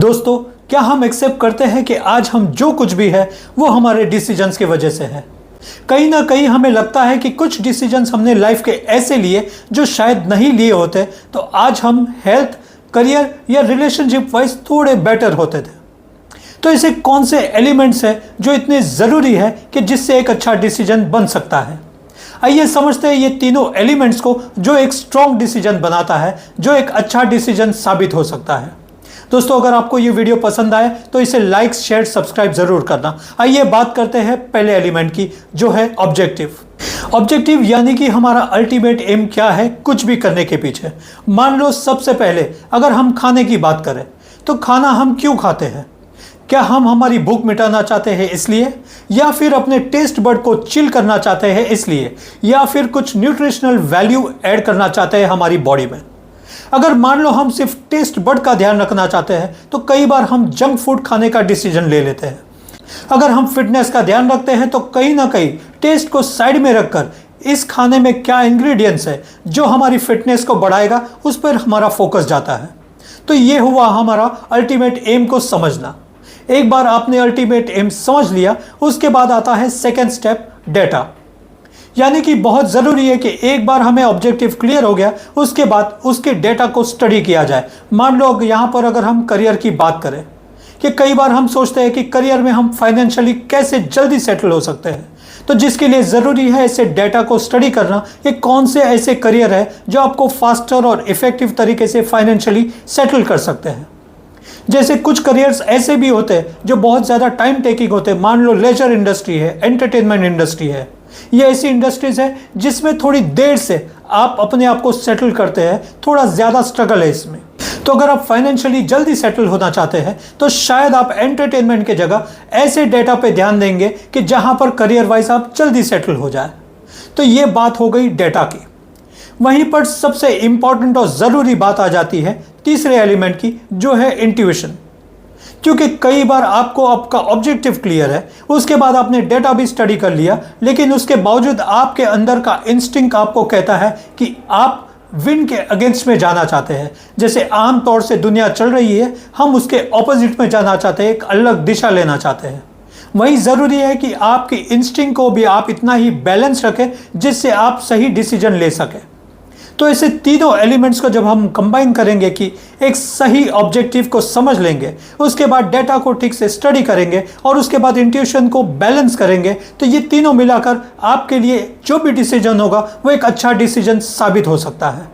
दोस्तों, क्या हम एक्सेप्ट करते हैं कि आज हम जो कुछ भी है वो हमारे डिसीजंस की वजह से है। कहीं ना कहीं हमें लगता है कि कुछ डिसीजंस हमने लाइफ के ऐसे लिए जो शायद नहीं लिए होते तो आज हम हेल्थ, करियर या रिलेशनशिप वाइज थोड़े बेटर होते थे। तो ऐसे कौन से एलिमेंट्स हैं जो इतने ज़रूरी है कि जिससे एक अच्छा डिसीजन बन सकता है। आइए समझते हैं ये तीनों एलिमेंट्स को जो एक स्ट्रॉन्ग डिसीजन बनाता है, जो एक अच्छा डिसीजन साबित हो सकता है। दोस्तों, अगर आपको ये वीडियो पसंद आए तो इसे लाइक, शेयर, सब्सक्राइब जरूर करना। आइए बात करते हैं पहले एलिमेंट की, जो है ऑब्जेक्टिव। ऑब्जेक्टिव यानी कि हमारा अल्टीमेट एम क्या है कुछ भी करने के पीछे। मान लो सबसे पहले अगर हम खाने की बात करें तो खाना हम क्यों खाते हैं? क्या हम हमारी भूख मिटाना चाहते हैं इसलिए, या फिर अपने टेस्ट बड को चिल करना चाहते हैं इसलिए, या फिर कुछ न्यूट्रिशनल वैल्यू ऐड करना चाहते हैं हमारी बॉडी में? अगर मान लो हम सिर्फ टेस्ट बड का ध्यान रखना चाहते हैं तो कई बार हम जंक फूड खाने का डिसीजन ले लेते हैं। अगर हम फिटनेस का ध्यान रखते हैं तो कहीं ना कहीं टेस्ट को साइड में रखकर इस खाने में क्या इंग्रेडिएंट्स है जो हमारी फिटनेस को बढ़ाएगा उस पर हमारा फोकस जाता है। तो ये हुआ हमारा अल्टीमेट एम को समझना। एक बार आपने अल्टीमेट एम समझ लिया, उसके बाद आता है सेकेंड स्टेप, डेटा। यानी कि बहुत ज़रूरी है कि एक बार हमें ऑब्जेक्टिव क्लियर हो गया उसके बाद उसके डेटा को स्टडी किया जाए। मान लो यहाँ पर अगर हम करियर की बात करें कि कई बार हम सोचते हैं कि करियर में हम फाइनेंशियली कैसे जल्दी सेटल हो सकते हैं, तो जिसके लिए ज़रूरी है ऐसे डेटा को स्टडी करना कि कौन से ऐसे करियर है जो आपको फास्टर और इफ़ेक्टिव तरीके से फाइनेंशियली सेटल कर सकते हैं। जैसे कुछ करियर्स ऐसे भी होते हैं जो बहुत ज़्यादा टाइम टेकिंग होते हैं। मान लो लेजर इंडस्ट्री है, एंटरटेनमेंट इंडस्ट्री है, ये ऐसी इंडस्ट्रीज है जिसमें थोड़ी देर से आप अपने आप को सेटल करते हैं, थोड़ा ज़्यादा स्ट्रगल है इसमें। तो अगर आप फाइनेंशियली जल्दी सेटल होना चाहते हैं तो शायद आप एंटरटेनमेंट की जगह ऐसे डेटा पे ध्यान देंगे कि जहां पर करियर वाइज आप जल्दी सेटल हो जाए। तो ये बात हो गई डेटा की। वहीं पर सबसे इंपॉर्टेंट और ज़रूरी बात आ जाती है तीसरे एलिमेंट की, जो है इंट्यूशन। क्योंकि कई बार आपको आपका ऑब्जेक्टिव क्लियर है, उसके बाद आपने डेटा भी स्टडी कर लिया, लेकिन उसके बावजूद आपके अंदर का इंस्टिंक्ट आपको कहता है कि आप विन के अगेंस्ट में जाना चाहते हैं। जैसे आम तौर से दुनिया चल रही है, हम उसके ऑपोजिट में जाना चाहते हैं, एक अलग दिशा लेना चाहते हैं। वही ज़रूरी है कि आपकी इंस्टिंक्ट को भी आप इतना ही बैलेंस रखें जिससे आप सही डिसीजन ले सकें। तो ऐसे तीनों एलिमेंट्स को जब हम कंबाइन करेंगे कि एक सही ऑब्जेक्टिव को समझ लेंगे, उसके बाद डेटा को ठीक से स्टडी करेंगे और उसके बाद इंट्यूशन को बैलेंस करेंगे, तो ये तीनों मिलाकर आपके लिए जो भी डिसीजन होगा वो एक अच्छा डिसीजन साबित हो सकता है।